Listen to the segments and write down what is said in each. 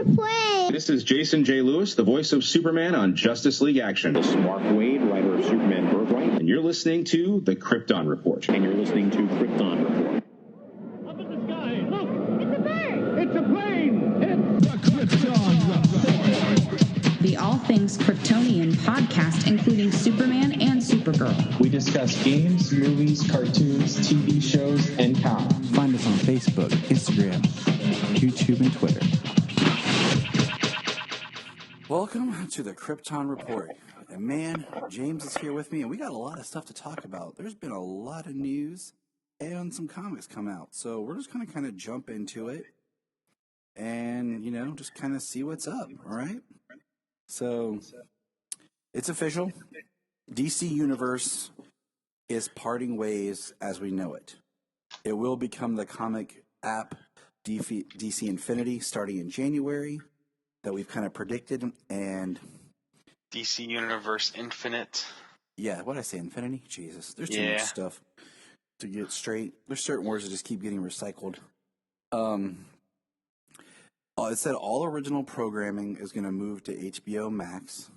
se fue. This is Jason J. Lewis, the voice of Superman on Justice League Action. This is Mark Waid, writer of Superman Birthright. And you're listening to The Krypton Report. And you're listening to Krypton Report. Up in the sky, look! It's a bird! It's a plane! It's the Krypton Report! The All Things Kryptonian podcast, including Superman and Supergirl. We discuss games, movies, cartoons, TV shows, and comics. Find us on Facebook, Instagram, YouTube, and Twitter. Welcome to the Krypton Report. And man, James is here with me, and we got a lot of stuff to talk about. There's been a lot of news and some comics come out. So we're just going to kind of jump into it and, just kind of see what's up, all right? So it's official. DC Universe is parting ways as we know it. It will become the comic app DC Infinity starting in January that we've kind of predicted, and DC Universe Infinite. Yeah, what did I say, Infinity? Jesus, there's too much stuff to get straight. There's certain words that just keep getting recycled. It said all original programming is going to move to HBO Max,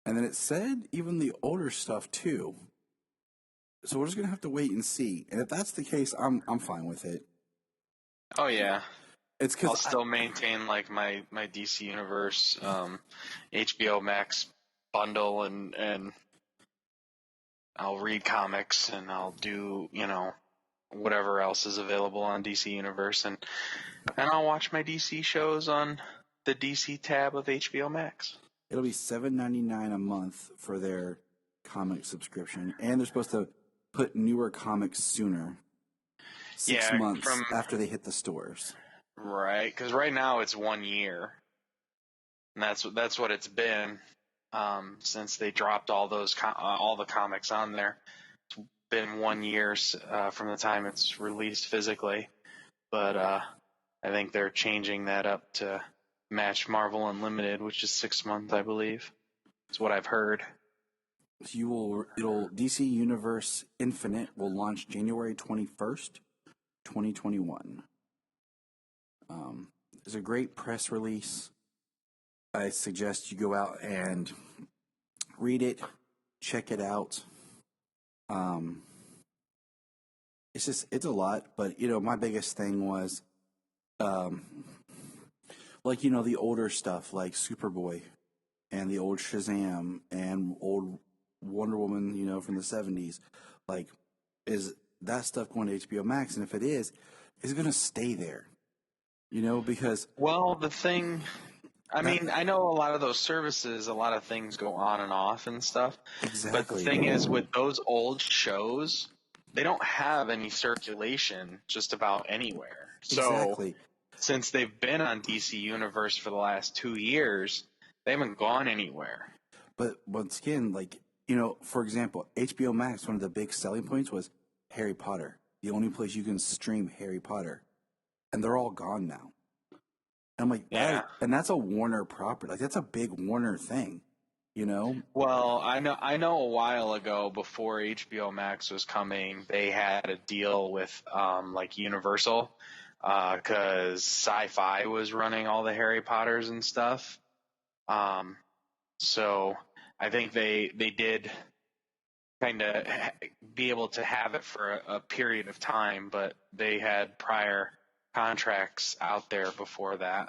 and then it said even the older stuff too. So we're just going to have to wait and see. And if that's the case, I'm fine with it. Oh yeah. It's I'll still maintain like my DC Universe HBO Max bundle, and I'll read comics and I'll do whatever else is available on DC Universe, and I'll watch my DC shows on the DC tab of HBO Max. It'll be $7.99 a month for their comic subscription, and they're supposed to put newer comics sooner, 6 months after they hit the stores. Right, because right now it's 1 year, and that's what it's been since they dropped all the comics on there. It's been 1 year from the time it's released physically, but I think they're changing that up to match Marvel Unlimited, which is 6 months, I believe. That's what I've heard. DC Universe Infinite will launch January 21st, 2021. It's a great press release. I suggest you go out and read it, check it out. It's a lot, but my biggest thing was, the older stuff like Superboy and the old Shazam and old Wonder Woman, from the 70s. Like, is that stuff going to HBO Max? And if it is it going to stay there? Because... Well, the thing... I know a lot of those services, a lot of things go on and off and stuff. Exactly. But the thing is, with those old shows, they don't have any circulation just about anywhere. Exactly. So, since they've been on DC Universe for the last 2 years, they haven't gone anywhere. But once again, for example, HBO Max, one of the big selling points was Harry Potter. The only place you can stream Harry Potter. And they're all gone now. And I'm like, yeah. And that's a Warner property. Like, that's a big Warner thing, Well, I know a while ago, before HBO Max was coming, they had a deal with Universal, because Sci-Fi was running all the Harry Potters and stuff. So I think they did kind of be able to have it for a period of time, but they had prior contracts out there before that,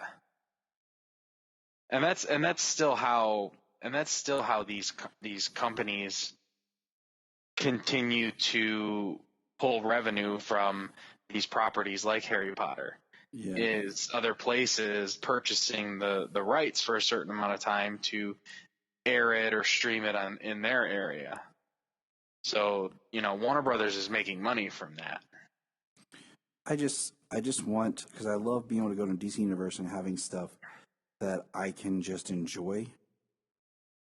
and that's still how these companies continue to pull revenue from these properties like Harry Potter. Yeah. Is other places purchasing the rights for a certain amount of time to air it or stream it in their area. So Warner Brothers is making money from that. I just want, because I love being able to go to DC Universe and having stuff that I can just enjoy.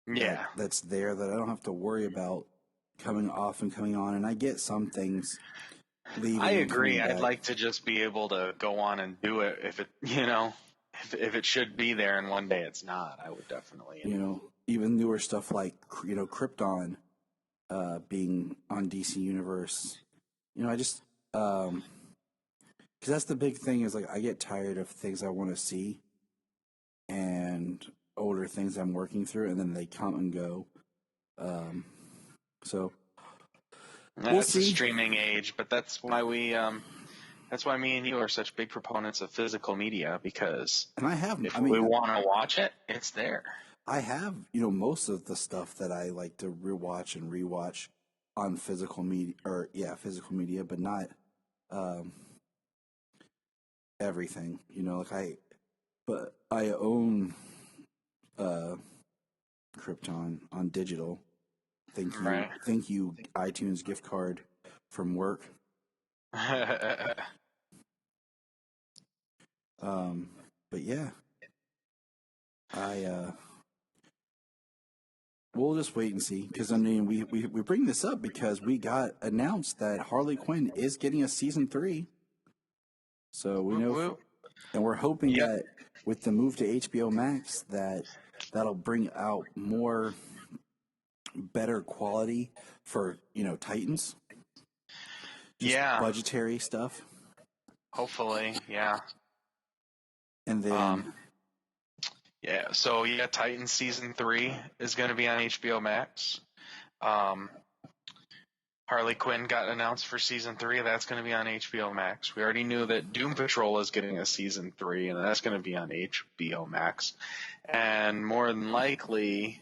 Yeah. That's there, that I don't have to worry about coming off and coming on. And I get some things leaving. I agree. I'd like to just be able to go on and do it if it, if it should be there and one day it's not. I would definitely. Even newer stuff like, Krypton being on DC Universe. I just... Because that's the big thing is, I get tired of things I want to see and older things I'm working through, and then they come and go. So we'll That's the see. streaming age, but that's why that's why me and you are such big proponents of physical media, because And if we want to watch it, it's there. I have, most of the stuff that I like to rewatch and rewatch on physical media, but not everything. But I own Krypton on digital. Thank you, iTunes gift card from work. But yeah, we'll just wait and see, because we bring this up because we got announced that Harley Quinn is getting a season 3. So we know, and we're hoping that with the move to HBO Max, that'll bring out more better quality for Titans. Just budgetary stuff. Hopefully, yeah. And then Titans season 3 is going to be on HBO Max. Harley Quinn got announced for season 3. That's going to be on HBO Max. We already knew that Doom Patrol is getting a season 3, and that's going to be on HBO Max. And more than likely,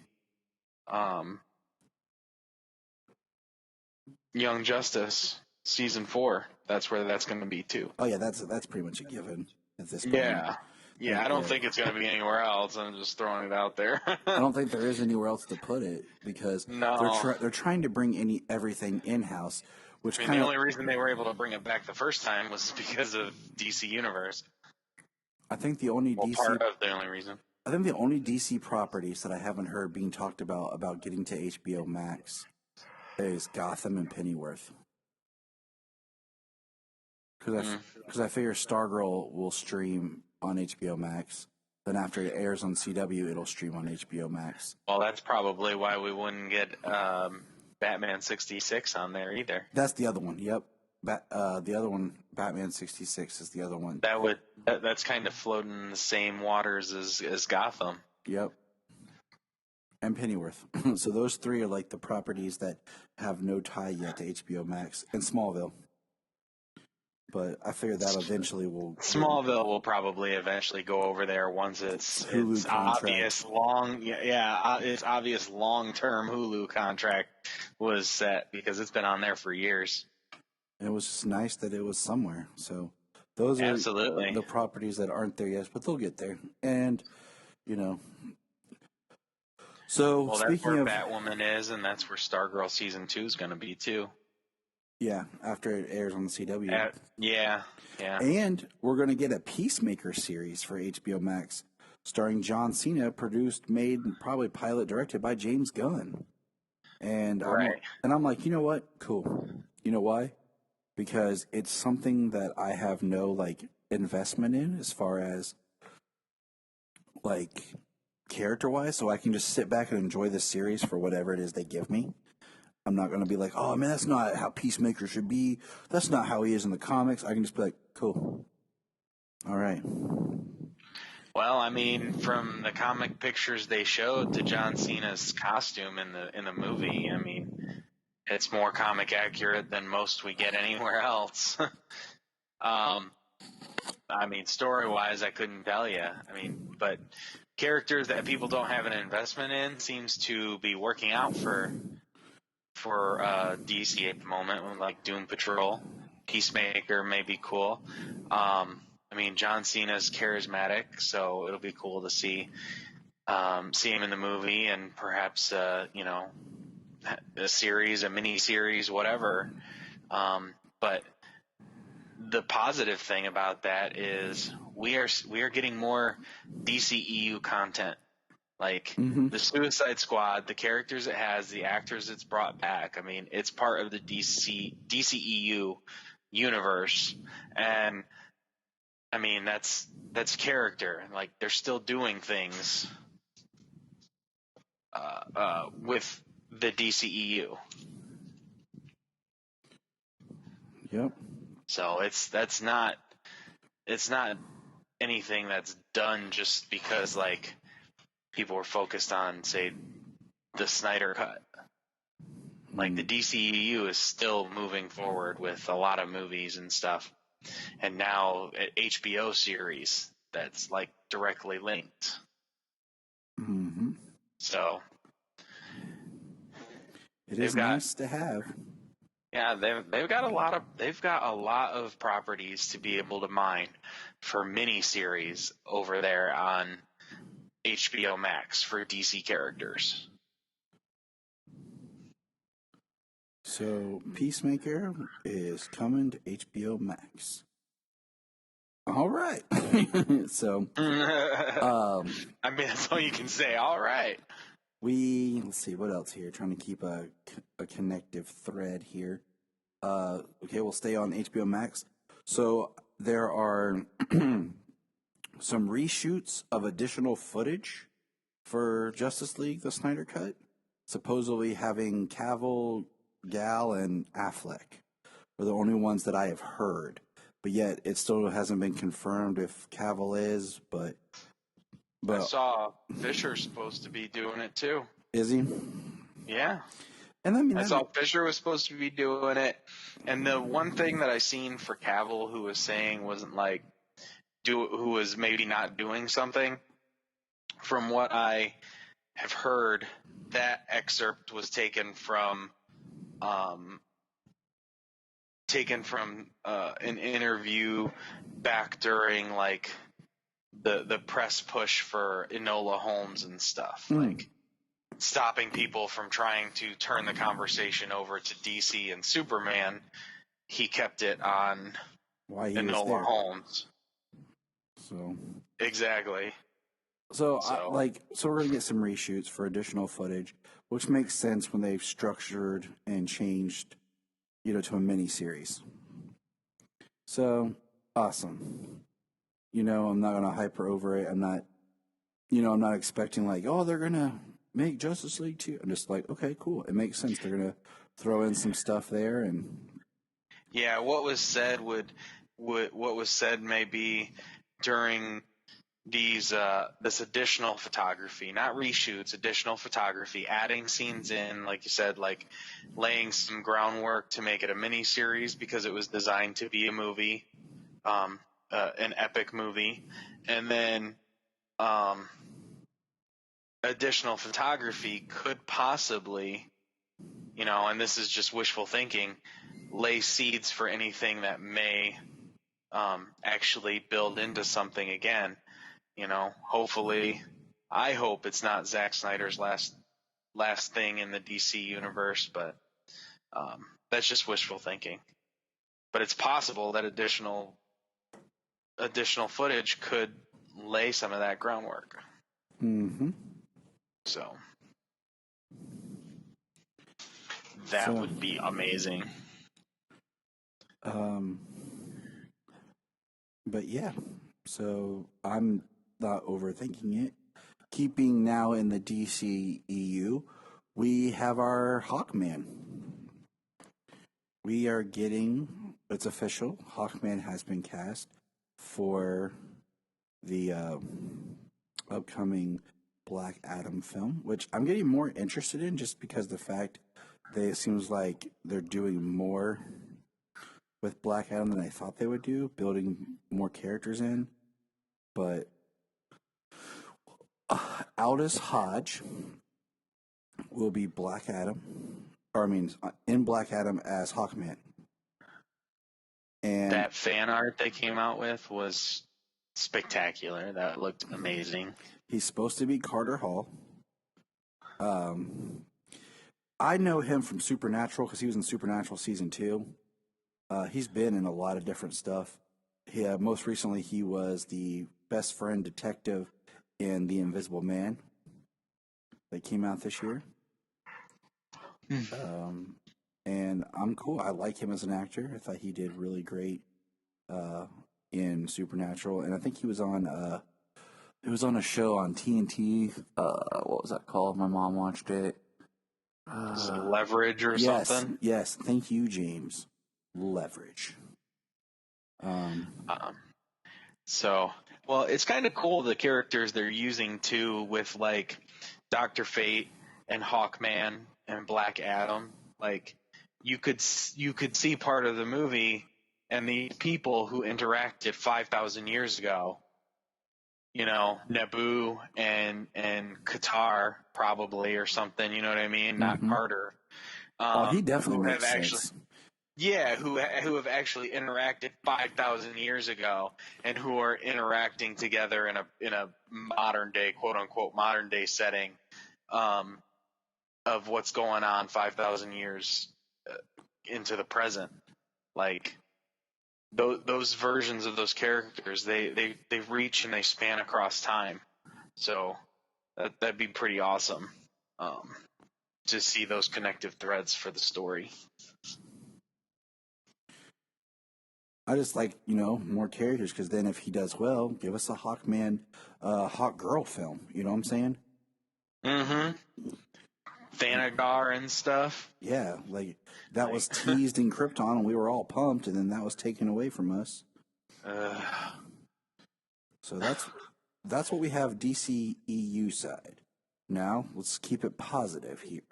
Young Justice season 4. That's where that's going to be too. Oh yeah, that's pretty much a given at this point. Yeah. I don't think it's going to be anywhere else. I'm just throwing it out there. I don't think there is anywhere else to put it, because they're trying to bring everything in house. Which the only reason they were able to bring it back the first time was because of DC Universe. I think the only part of the only reason. I think the only DC properties that I haven't heard being talked about getting to HBO Max is Gotham and Pennyworth. Because I figure Stargirl will stream on HBO Max. Then after it airs on CW, it'll stream on HBO Max. Well, that's probably why we wouldn't get Batman 66 on there either. That's the other one. Yep. The other one, Batman 66, is the other one. That's kind of floating in the same waters as Gotham. Yep. And Pennyworth. So those 3 are like the properties that have no tie yet to HBO Max, and Smallville. But I figure that eventually will. Smallville will probably eventually go over there once its obvious its obvious long-term Hulu contract was set, because it's been on there for years. And it was just nice that it was somewhere. So those are the properties that aren't there yet, but they'll get there. And so that's where Batwoman is, and that's where Stargirl season 2 is going to be too. Yeah, after it airs on the CW. Yeah. And we're going to get a Peacemaker series for HBO Max, starring John Cena, produced, made, and probably pilot directed by James Gunn. And I'm like, you know what? Cool. You know why? Because it's something that I have no investment in, as far as character-wise, so I can just sit back and enjoy the series for whatever it is they give me. I'm not going to be like, oh, man, that's not how Peacemaker should be. That's not how he is in the comics. I can just be like, cool. All right. Well, I mean, from the comic pictures they showed to John Cena's costume in the movie, I mean, it's more comic accurate than most we get anywhere else. I mean, story-wise, I couldn't tell you. I mean, but characters that people don't have an investment in seems to be working out for DC at the moment, like Doom Patrol. Peacemaker may be cool. I mean, John Cena's charismatic, so it'll be cool to see him in the movie, and perhaps a series, a mini series, whatever. But the positive thing about that is we are getting more DCEU content. The Suicide Squad, the characters it has, the actors it's brought back. I mean, it's part of the DCEU universe, and I mean that's character. They're still doing things with the DCEU. Yep. So it's not anything that's done just because like people were focused on, say, the Snyder Cut. Like the DCEU is still moving forward with a lot of movies and stuff, and now an HBO series that's like directly linked. Mm-hmm. So it is nice to have. Yeah, they've got a lot of properties to be able to mine for miniseries over there on HBO Max for DC characters. So Peacemaker is coming to HBO Max. All right. So I mean, that's all you can say. All right. Let's see what else here. Trying to keep a connective thread here. Okay, we'll stay on HBO Max. So there are some reshoots of additional footage for Justice League: The Snyder Cut, supposedly having Cavill, Gal, and Affleck are the only ones that I have heard. But yet, it still hasn't been confirmed if Cavill is. But I saw Fisher's supposed to be doing it too. Is he? Yeah. And I mean, I saw Fisher was supposed to be doing it, and the one thing that I seen for Cavill who was saying wasn't like who was maybe not doing something. From what I have heard, that excerpt was taken from an interview back during like the press push for Enola Holmes and stuff, like stopping people from trying to turn the conversation over to DC and Superman. He kept it on Enola Holmes. So exactly. So we're gonna get some reshoots for additional footage, which makes sense when they've structured and changed, to a mini series. So awesome. I'm not gonna hyper over it. I'm not expecting like, oh, they're gonna make Justice League 2. I'm just like, okay, cool. It makes sense. They're gonna throw in some stuff there, and yeah, what was said may be during these this additional photography, not reshoots, additional photography, adding scenes in, like you said, like laying some groundwork to make it a mini series because it was designed to be a movie, an epic movie, and then additional photography could possibly, and this is just wishful thinking, lay seeds for anything that may actually build into something again. Hopefully, I hope it's not Zack Snyder's last thing in the DC universe, but that's just wishful thinking. But it's possible that additional footage could lay some of that groundwork. Mm-hmm. So that would be amazing. But yeah, so I'm not overthinking it. Keeping now in the DCEU, we have our Hawkman. We are getting, it's official, Hawkman has been cast for the upcoming Black Adam film, which I'm getting more interested in just because the fact that it seems like they're doing more with Black Adam than I thought they would do, building more characters in. But Aldous Hodge will be Black Adam, in Black Adam as Hawkman. And that fan art they came out with was spectacular. That looked amazing. He's supposed to be Carter Hall. I know him from Supernatural because he was in Supernatural season 2. He's been in a lot of different stuff. Most recently, he was the best friend detective in The Invisible Man that came out this year. And I'm cool. I like him as an actor. I thought he did really great in Supernatural, and I think he was on a show on TNT. What was that called? My mom watched it. Leverage or something? Yes. Thank you, James. Leverage. So, well, it's kind of cool the characters they're using too, with like Dr. Fate and Hawkman and Black Adam. Like you could see part of the movie and the people who interacted 5,000 years ago. You know, Naboo and Qatar probably, or something. You know what I mean? Not Carter. Oh, he definitely who makes have sense. actually, yeah, who have actually interacted 5,000 years ago, and who are interacting together in a modern day, quote unquote, modern day setting, of what's going on 5,000 years into the present. Like those versions of those characters, they reach and they span across time. So that'd be pretty awesome, to see those connective threads for the story. I just like, more characters, because then if he does well, give us a Hawkman, Hawk Girl film. You know what I'm saying? Mm-hmm. Thanagar and stuff. Yeah, like that was teased in Krypton, and we were all pumped, and then that was taken away from us. So that's what we have DCEU side. Now let's keep it positive here.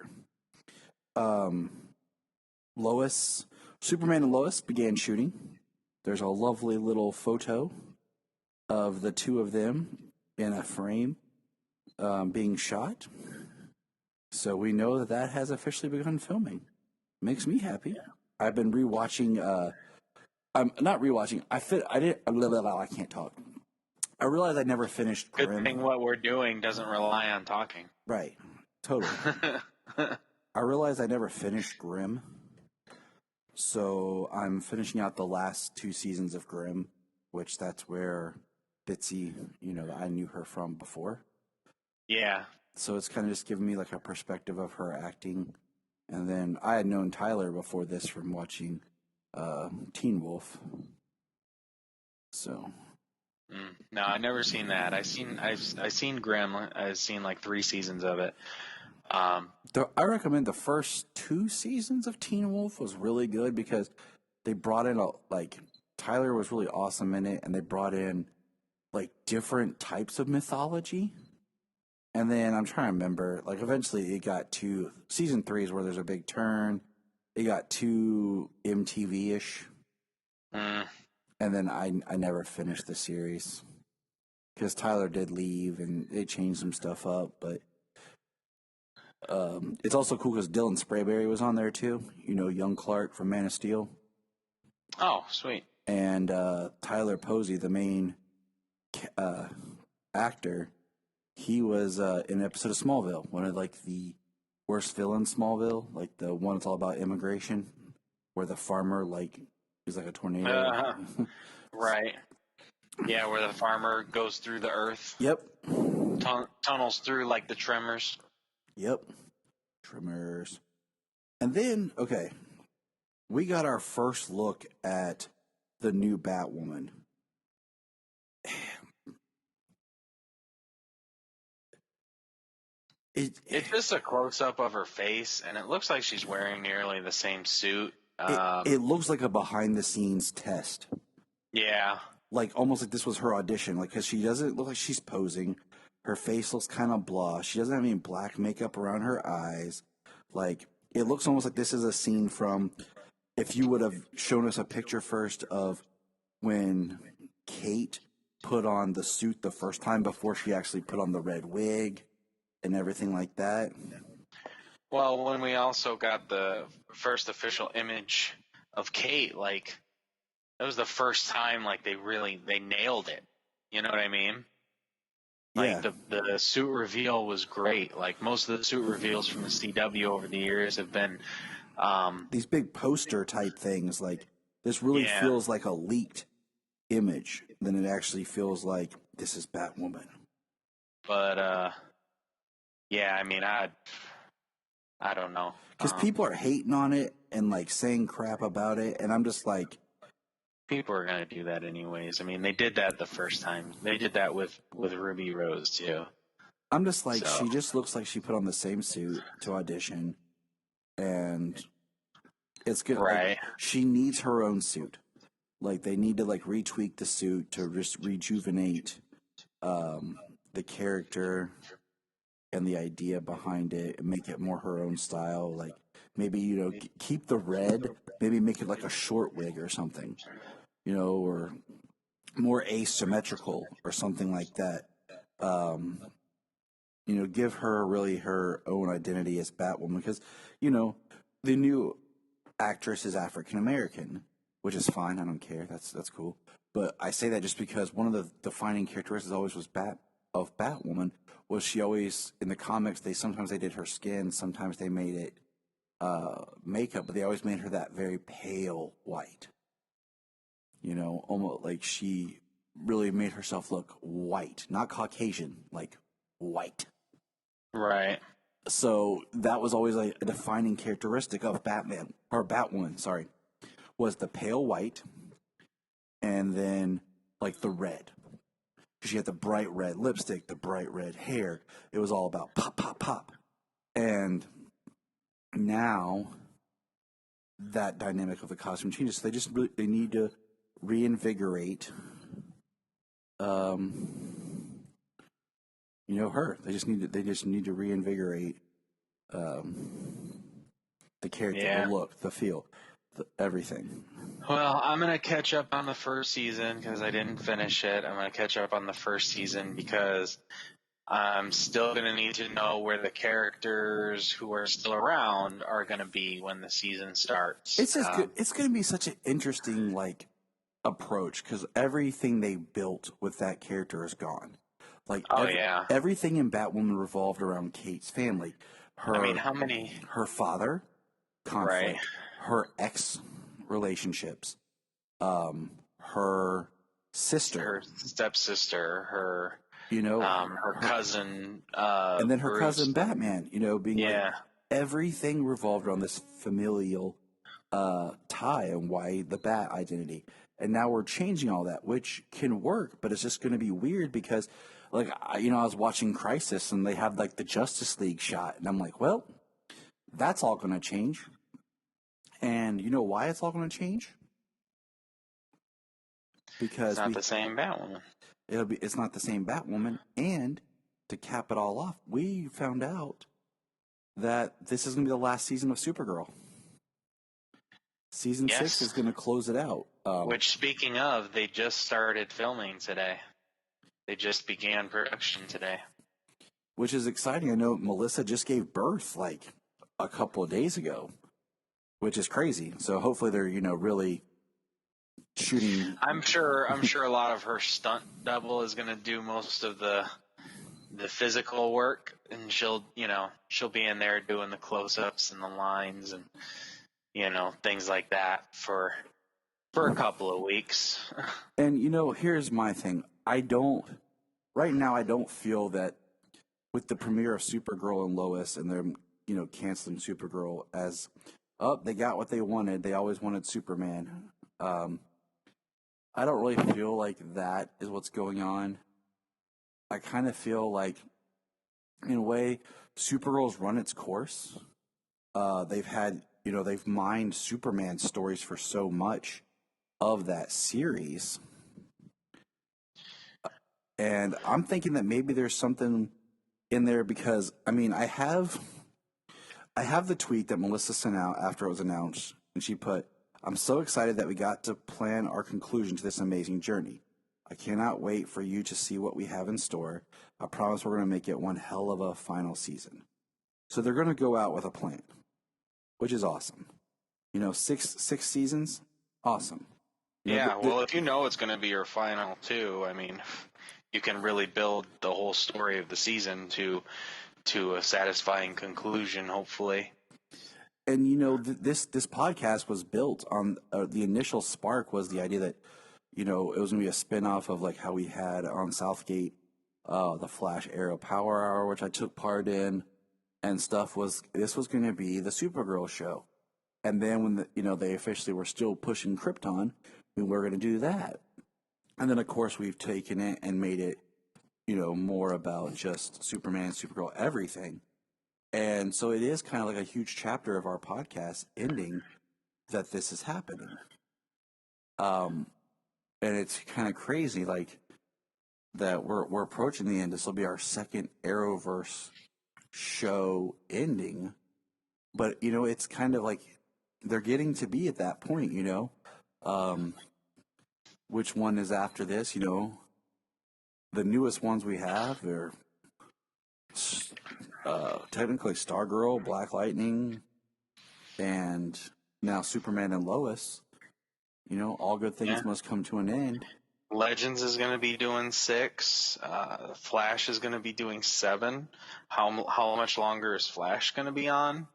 Superman and Lois began shooting. There's a lovely little photo of the two of them in a frame, being shot. So we know that has officially begun filming. Makes me happy. I've been rewatching. I'm not rewatching. I can't talk. I realized I never finished Good Grimm. thing what we're doing doesn't rely on talking. Right. Totally. I realized I never finished Grimm. So I'm finishing out the last 2 seasons of Grimm, which that's where Bitsy, I knew her from before. Yeah. So it's kind of just giving me like a perspective of her acting. And then I had known Tyler before this from watching Teen Wolf. So. No, I've never seen that. I've seen Grimm. I've seen like 3 seasons of it. I recommend the first 2 seasons of Teen Wolf was really good, because they brought in Tyler was really awesome in it, and they brought in like different types of mythology. And then I'm trying to remember, like eventually it got to season 3 is where there's a big turn. It got too MTV-ish. And then I never finished the series because Tyler did leave and they changed some stuff up. But it's also cool because Dylan Sprayberry was on there too. Young Clark from Man of Steel. Oh, sweet. And Tyler Posey, the main actor, he was in an episode of Smallville, one of like the worst villains, Smallville, like the one that's all about immigration, where the farmer he's like a tornado. Right. Yeah, where the farmer goes through the earth. Yep. Tunnels through like the Tremors. Yep. Tremors. And then, okay, we got our first look at the new Batwoman. It's just a close-up of her face, and it looks like she's wearing nearly the same suit. It looks like a behind-the-scenes test. Yeah. Like, almost like this was her audition. Like, because she doesn't look like she's posing. Her face looks kind of blah. She doesn't have any black makeup around her eyes. Like, it looks almost like this is a scene from, if you would have shown us a picture first of when Kate put on the suit the first time before she actually put on the red wig and everything like that. Well, when we also got the first official image of Kate, like, that was the first time, like, they nailed it. You know what I mean? Like, the suit reveal was great. Like, most of the suit reveals from the CW over the years have been these big poster type things. Like, this really feels like a leaked image than it actually feels like this is Batwoman. But yeah, I mean, I don't know, because people are hating on it and like saying crap about it, and I'm just like, people are gonna do that anyways. I mean, they did that the first time. They did that with Ruby Rose too. I'm just like, she just looks like she put on the same suit to audition, and it's good. Right. Like, she needs her own suit. Like they need to like retweak the suit to just rejuvenate the character and the idea behind it and make it more her own style. Like maybe, keep the red, maybe make it like a short wig or something, or more asymmetrical or something like that. Give her really her own identity as Batwoman because, the new actress is African American, which is fine. I don't care. That's cool. But I say that just because one of the defining characteristics always was Batwoman was she always in the comics sometimes they did her skin, sometimes they made it makeup, but they always made her that very pale white. Almost like she really made herself look white, not Caucasian, like white. Right. So that was always like a defining characteristic of Batwoman, sorry, was the pale white and then like the red. Because she had the bright red lipstick, the bright red hair. It was all about pop, pop, pop. And now that dynamic of the costume changes. So they need to reinvigorate her. They just need to reinvigorate the character, the look, the feel, everything. Well, I'm going to catch up on the first season because I didn't finish it. I'm going to catch up on the first season because I'm still going to need to know where the characters who are still around are going to be when the season starts. It's just good. It's going to be such an interesting approach because everything they built with that character is gone. Everything in Batwoman revolved around Kate's family. Her father, conflict, right. Her ex relationships, her sister, her stepsister, her her cousin, and then her Bruce. cousin Batman. Everything revolved around this familial tie and why the Bat identity. And now we're changing all that, which can work, but it's just going to be weird because, I was watching Crisis and they had the Justice League shot, and I'm like, well, that's all going to change. And you know why it's all going to change? Because it's not the same Batwoman. It's not the same Batwoman, and to cap it all off, we found out that this is going to be the last season of Supergirl. Season 6 is going to close it out. Which, speaking of, they just started filming today. They just began production today. Which is exciting. I know Melissa just gave birth a couple of days ago, which is crazy. So hopefully they're, really shooting. I'm sure a lot of her stunt double is going to do most of the physical work, and she'll be in there doing the close-ups and the lines and things like that for a couple of weeks. And here's my thing. Right now I don't feel that with the premiere of Supergirl and Lois and they're canceling Supergirl as they got what they wanted. They always wanted Superman. I don't really feel like that is what's going on. I kind of feel like, in a way, Supergirl's run its course. They've mined Superman stories for so much of that series. And I'm thinking that maybe there's something in there because, I have the tweet that Melissa sent out after it was announced, and she put, "I'm so excited that we got to plan our conclusion to this amazing journey. I cannot wait for you to see what we have in store. I promise we're going to make it one hell of a final season." So they're going to go out with a plan, which is awesome. 6 seasons, awesome. Well, if it's going to be your final too, you can really build the whole story of the season to a satisfying conclusion, hopefully. And this podcast was built on the initial spark was the idea that it was going to be a spin-off of how we had on Southgate the Flash Arrow Power Hour, which I took part in, and this was going to be the Supergirl show. And then when they officially were still pushing Krypton, we were going to do that. And then of course we've taken it and made it more about just Superman, Supergirl, everything. And so it is kind of like a huge chapter of our podcast ending that this is happening. And it's kind of crazy, like, that we're approaching the end. This will be our second Arrowverse show ending. But, it's kind of like they're getting to be at that point, which one is after this, The newest ones we have are technically Stargirl, Black Lightning, and now Superman and Lois. All good things must come to an end. Legends is going to be doing 6. Flash is going to be doing 7. How much longer is Flash going to be on?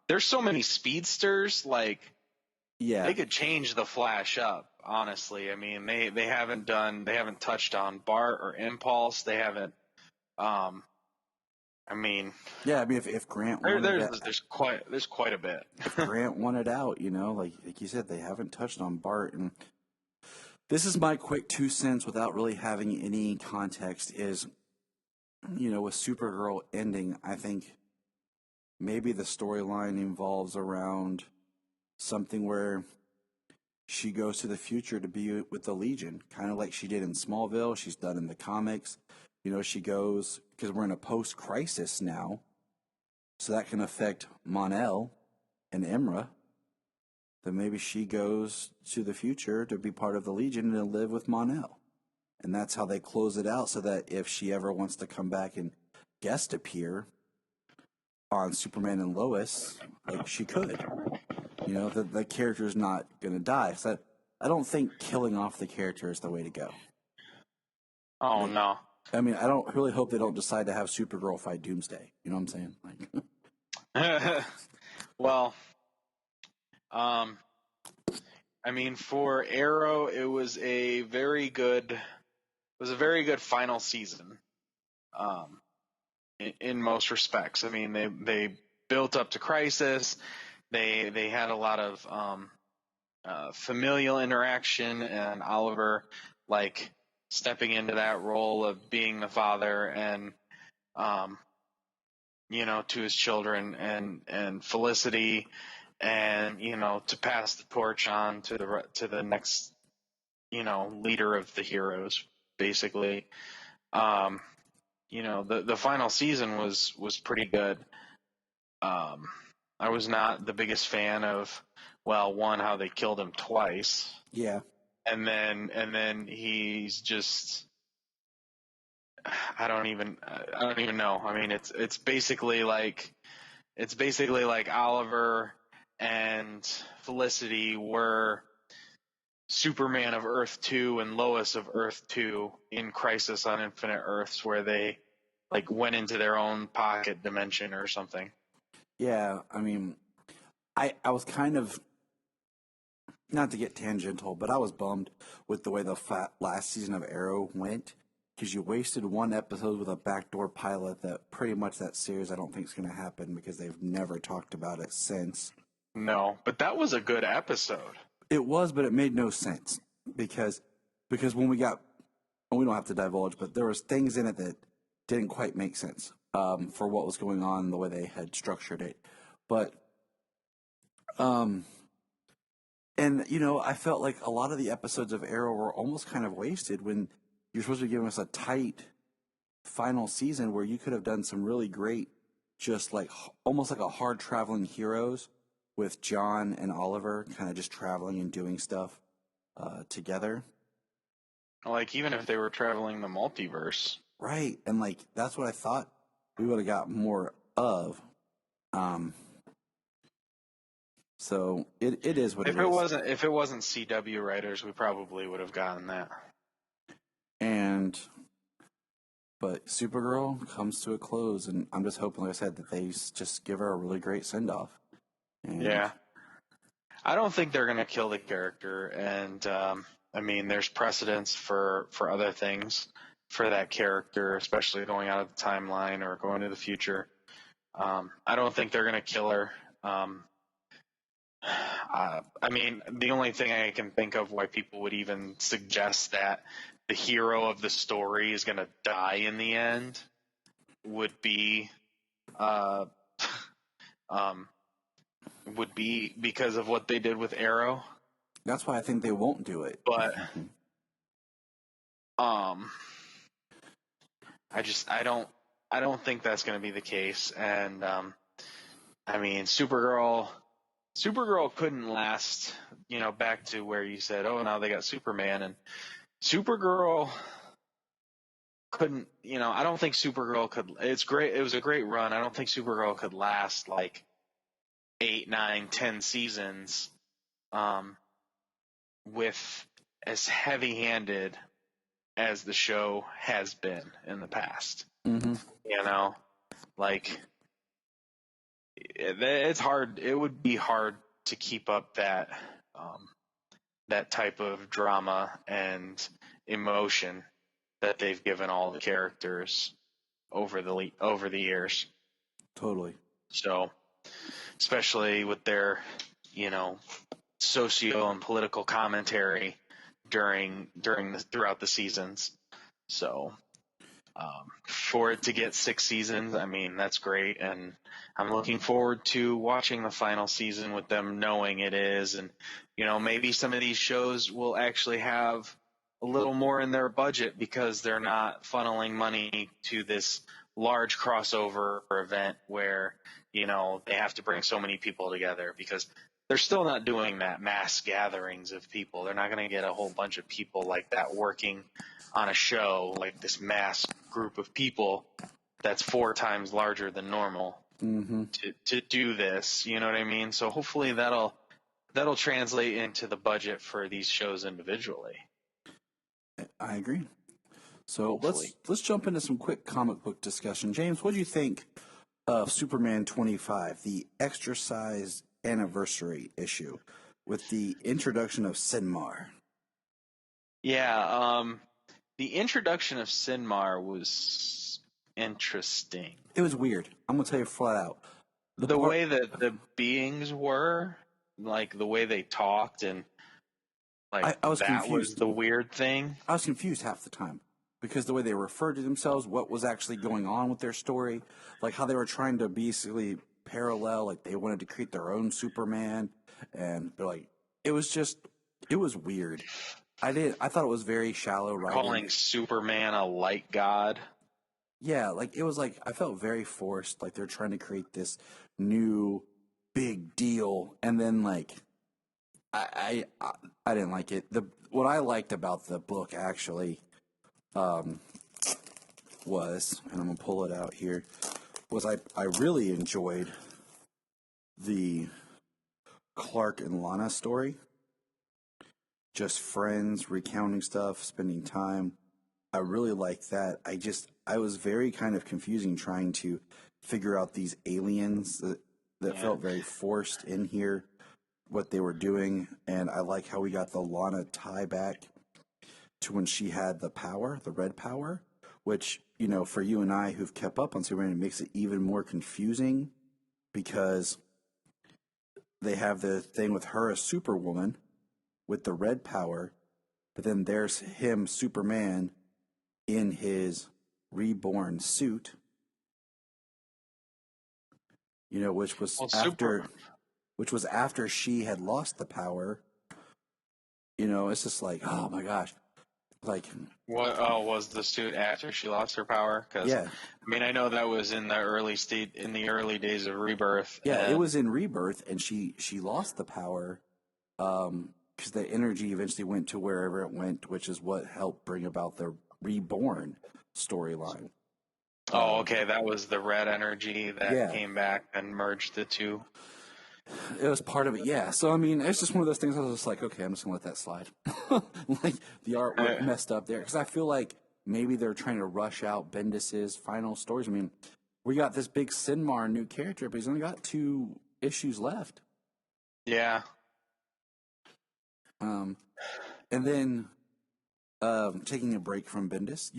There's so many speedsters. Like, they could change the Flash up. Honestly, I mean, they haven't touched on Bart or Impulse. They haven't. If Grant wanted there's quite a bit. If Grant wanted out, like you said, they haven't touched on Bart. And this is my quick 2 cents without really having any context is, with Supergirl ending, I think maybe the storyline evolves around something where she goes to the future to be with the Legion, kind of like she did in Smallville. She's done in the comics. She goes, because we're in a post-crisis now, so that can affect Mon-El and Imra. Then maybe she goes to the future to be part of the Legion and live with Mon-El. And that's how they close it out, so that if she ever wants to come back and guest appear on Superman and Lois, like, she could. The character's not going to die. So I don't think killing off the character is the way to go. Oh, no. I mean, I don't really hope they don't decide to have Supergirl fight Doomsday. You know what I'm saying? Like, well, for Arrow, it was a very good final season. In most respects, I mean, they built up to Crisis. They had a lot of familial interaction, and Oliver, like, stepping into that role of being the father and to his children, and Felicity, and to pass the torch on to the next leader of the heroes, basically. The final season was pretty good. I was not the biggest fan of, one, how they killed him twice. Yeah. And then he's just, I don't even know. I mean, it's basically like Oliver and Felicity were Superman of Earth 2 and Lois of Earth 2 in Crisis on Infinite Earths, where they, like, went into their own pocket dimension or something. Yeah, I mean, I was kind of, not to get tangential, but I was bummed with the way the last season of Arrow went, because you wasted one episode with a backdoor pilot that pretty much that series I don't think is going to happen, because they've never talked about it since. No, but that was a good episode. It was, but it made no sense, because when we don't have to divulge, but there was things in it that didn't quite make sense for what was going on, the way they had structured it. But, and, I felt like a lot of the episodes of Arrow were almost kind of wasted when you're supposed to be giving us a tight final season where you could have done some really great, just like almost like a hard traveling heroes with John and Oliver kind of just traveling and doing stuff together. Like, even if they were traveling the multiverse. Right. And, like, that's what I thought we would have got more of. So it is what it is. If it wasn't CW writers, we probably would have gotten that. But Supergirl comes to a close, and I'm just hoping, like I said, that they just give her a really great send-off. Yeah. I don't think they're going to kill the character, and there's precedence for other things for that character, especially going out of the timeline or going to the future. I don't think they're going to kill her. The only thing I can think of why people would even suggest that the hero of the story is going to die in the end would be because of what they did with Arrow. That's why I think they won't do it. But I don't think that's going to be the case. And I mean, Supergirl couldn't last. Back to where you said, oh, now they got Superman, and Supergirl couldn't. I don't think Supergirl could. It's great. It was a great run. I don't think Supergirl could last like 8, 9, 10 seasons with as heavy-handed as the show has been in the past. Mm-hmm. Like it's hard. It would be hard to keep up that type of drama and emotion that they've given all the characters over the years. Totally. So, especially with their, socio and political commentary throughout the seasons. So, for it to get 6 seasons, I mean, that's great. And I'm looking forward to watching the final season with them knowing it is. And, maybe some of these shows will actually have a little more in their budget because they're not funneling money to this large crossover event where, they have to bring so many people together, because they're still not doing that mass gatherings of people. They're not going to get a whole bunch of people like that working on a show, like this mass group of people that's 4 times larger than normal to do this. You know what I mean? So hopefully that'll translate into the budget for these shows individually. I agree. So Hopefully. let's jump into some quick comic book discussion. James, what do you think of Superman 25, the extra-sized anniversary issue with the introduction of Sinmar? Yeah, the introduction of Sinmar was interesting. It was weird. I'm going to tell you flat out. The way that the beings were, like the way they talked, and like I was that confused. was the weird thing. I was confused half the time because the way they referred to themselves, what was actually going on with their story, like how they were trying to basically parallel, like they wanted to create their own Superman, and they're like, it was weird. I thought it was very shallow writing. Calling Superman a light god. Yeah, like it was like I felt very forced. Like they're trying to create this new big deal, and then like I didn't like it. What I liked about the book actually was, and I'm gonna pull it out here, was I really enjoyed the Clark and Lana story. Just friends, recounting stuff, spending time. I really liked that. I was very kind of confusing trying to figure out these aliens that felt very forced in here, what they were doing. And I like how we got the Lana tie back to when she had the power, the red power, which, for you and I who've kept up on Superman, it makes it even more confusing because they have the thing with her as Superwoman with the red power, but then there's him, Superman, in his reborn suit, which was after she had lost the power. It's just like, oh my gosh, like What? Oh, was the suit after she lost her power? Cause, yeah. I mean, I know that was in the early days of Rebirth. Yeah, it was in Rebirth, and she lost the power because the energy eventually went to wherever it went, which is what helped bring about the Reborn storyline. Oh, okay, that was the red energy that came back and merged the two. It was part of it, yeah. So, I mean, it's just one of those things I was just like, okay, I'm just going to let that slide. Like, the artwork messed up there. Because I feel like maybe they're trying to rush out Bendis's final stories. I mean, we got this big Sinmar new character, but he's only got 2 issues left. Yeah. And then, taking a break from Bendis,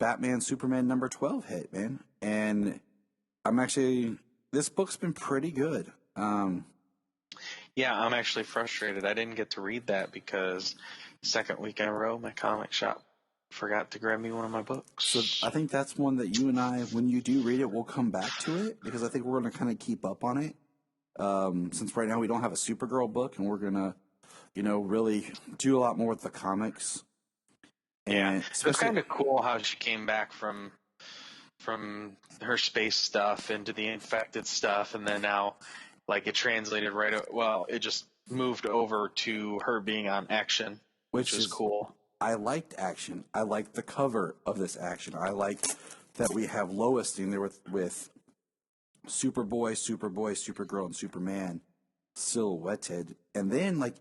Batman Superman number 12 hit, man. And this book's been pretty good. Yeah, I'm actually frustrated. I didn't get to read that because second week in a row, my comic shop forgot to grab me one of my books. So I think that's one that you and I, when you do read it, we'll come back to it because I think we're going to kind of keep up on it. since right now we don't have a Supergirl book, and we're gonna, really do a lot more with the comics. And It's kind of cool how she came back from her space stuff into the infected stuff, and then now, like, it translated it just moved over to her being on Action, which is cool. I liked Action. I liked the cover of this Action. I liked that we have Lois in there with Superboy, Supergirl, and Superman silhouetted. And then,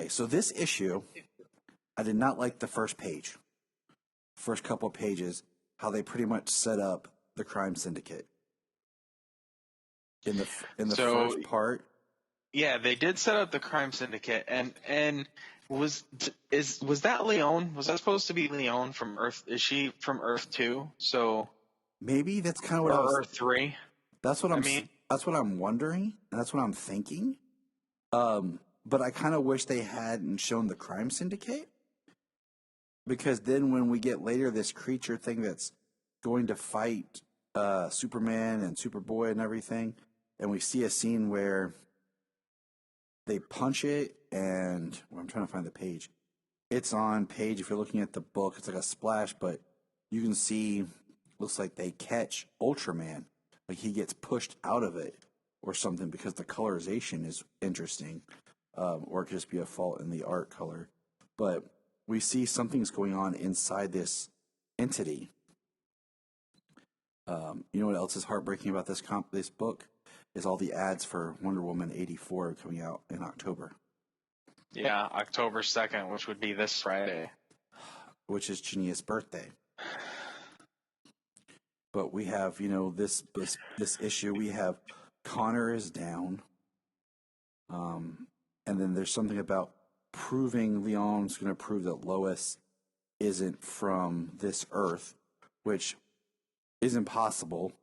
so this issue, I did not like the first couple of pages, how they pretty much set up the crime syndicate. In the first part. Yeah, they did set up the crime syndicate, and was that Leon? Was that supposed to be Leon from Earth? Is she from Earth 2? So maybe that's kind of what Earth 3. That's what That's what I'm wondering, and that's what I'm thinking. But I kind of wish they hadn't shown the crime syndicate, because then when we get later this creature thing that's going to fight Superman and Superboy and everything, and we see a scene where they punch it, and I'm trying to find the page. It's on page, if you're looking at the book, it's like a splash, but you can see, looks like they catch Ultraman. Like he gets pushed out of it or something, because the colorization is interesting. Or it could just be a fault in the art color. But we see something's going on inside this entity. You know what else is heartbreaking about this book? Is all the ads for Wonder Woman 84 coming out in October. Yeah, October 2nd, which would be this Friday. Which is Jania's birthday. But we have, this issue. We have Connor is down. And then there's something about Leon's going to prove that Lois isn't from this Earth, which is impossible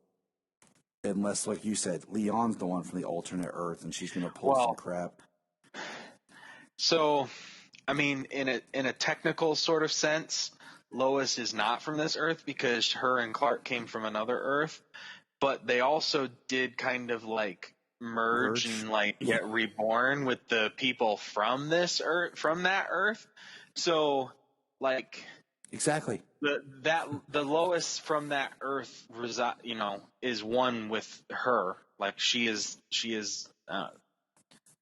unless, like you said, Leon's the one from the alternate Earth, and she's going to pull some crap. So, I mean, in a technical sort of sense, Lois is not from this Earth, because her and Clark came from another Earth, but they also did kind of merge and get reborn with the people from this Earth, from that Earth. So, exactly. The Lois from that Earth, is one with her. Like she is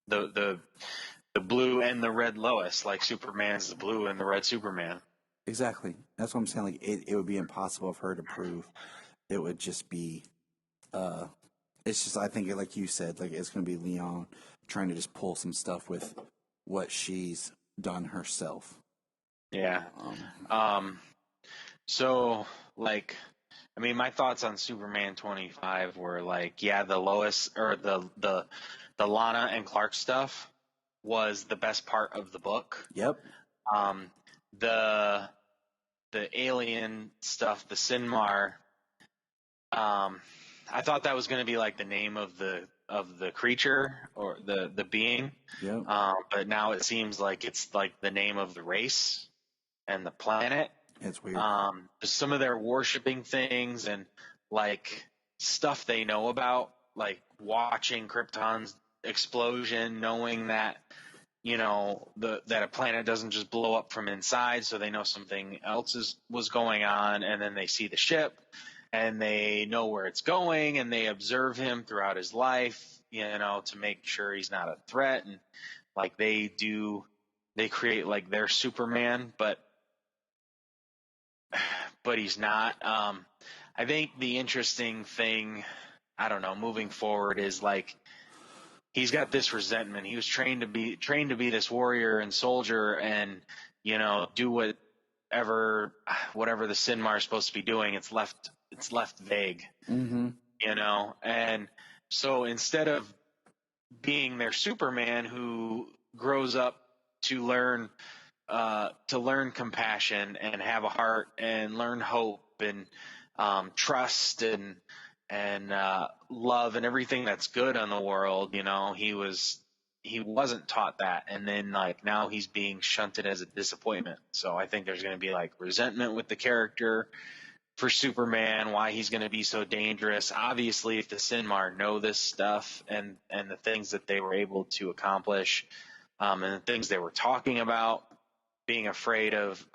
the blue and the red Lois. Like Superman's the blue and the red Superman. Exactly. That's what I'm saying. Like it would be impossible for her to prove. It would just be. It's just, I think, like you said, it's going to be Leon trying to just pull some stuff with what she's done herself. Yeah. So, my thoughts on Superman 25 were the Lois, or the Lana and Clark stuff was the best part of the book. Yep. The alien stuff, the Sinmar, I thought that was going to be the name of the creature or the being. Yep. But now it seems like it's the name of the race and the planet. It's weird. Some of their worshiping things and stuff they know about, watching Krypton's explosion, knowing that that a planet doesn't just blow up from inside, so they know something else was going on, and then they see the ship. And they know where it's going, and they observe him throughout his life, to make sure he's not a threat. And they create their Superman, but he's not. I think the interesting thing, I don't know, moving forward is he's got this resentment. He was trained to be this warrior and soldier, and do whatever the Sinmar is supposed to be doing. It's left vague, mm-hmm. And so instead of being their Superman who grows up to learn compassion and have a heart and learn hope and trust and love and everything that's good in the world, he wasn't taught that, and then now he's being shunted as a disappointment. So I think there's going to be resentment with the character. for Superman, why he's going to be so dangerous. Obviously, if the Sinmar know this stuff and the things that they were able to accomplish, and the things they were talking about, being afraid of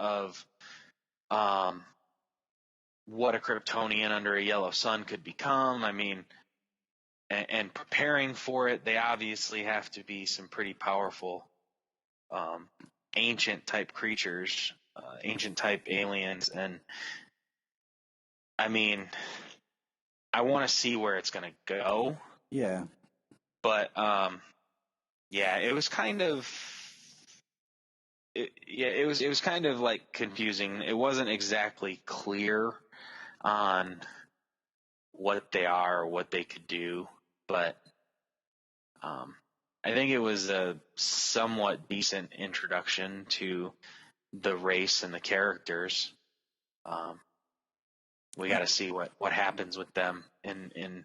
what a Kryptonian under a yellow sun could become. I mean, and preparing for it, they obviously have to be some pretty powerful ancient type creatures, ancient type aliens. And I mean, I want to see where it's going to go. Yeah. But yeah, it was kind of it was kind of like confusing. It wasn't exactly clear on what they are or what they could do, but I think it was a somewhat decent introduction to the race and the characters. We got to see what happens with them in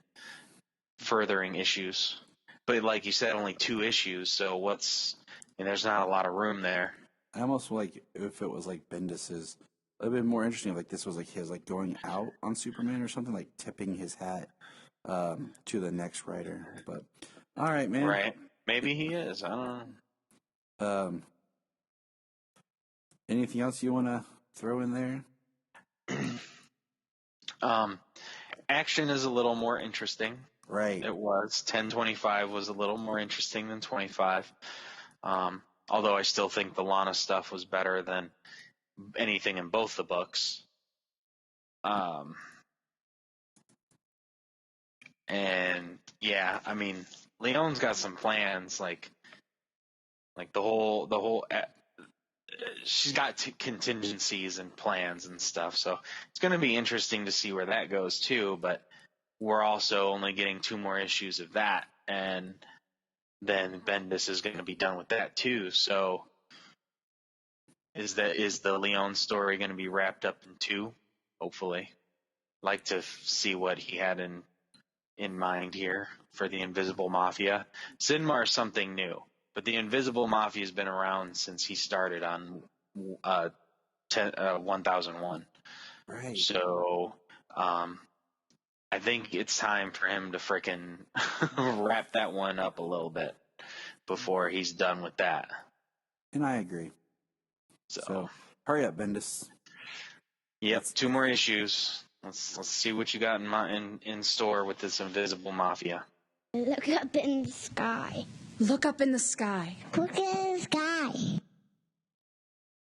furthering issues. But like you said, only 2 issues, so there's not a lot of room there. I almost like if it was like Bendis's, it would have been more interesting if like this was like his like going out on Superman or something, like tipping his hat to the next writer. But all right, man. Right. Maybe he is. I don't know. Anything else you want to throw in there? Action is a little more interesting. Right. It was. 1025 was a little more interesting than 25. Although I still think the Lana stuff was better than anything in both the books. And yeah, I mean, Leon's got some plans, like the whole. She's got contingencies and plans and stuff, so it's going to be interesting to see where that goes too. But we're also only getting 2 more issues of that, and then Bendis is going to be done with that too. So is the Leon story going to be wrapped up in 2? Hopefully. Like to see what he had in mind here for the Invisible Mafia. Sinmar is something new, but the Invisible Mafia has been around since he started on 1001. Right. So I think it's time for him to frickin' wrap that one up a little bit before he's done with that. And I agree. So hurry up, Bendis. Yep, 2 more issues. Let's see what you got in store with this Invisible Mafia. Look up in the sky. Look up in the sky. Look in the sky.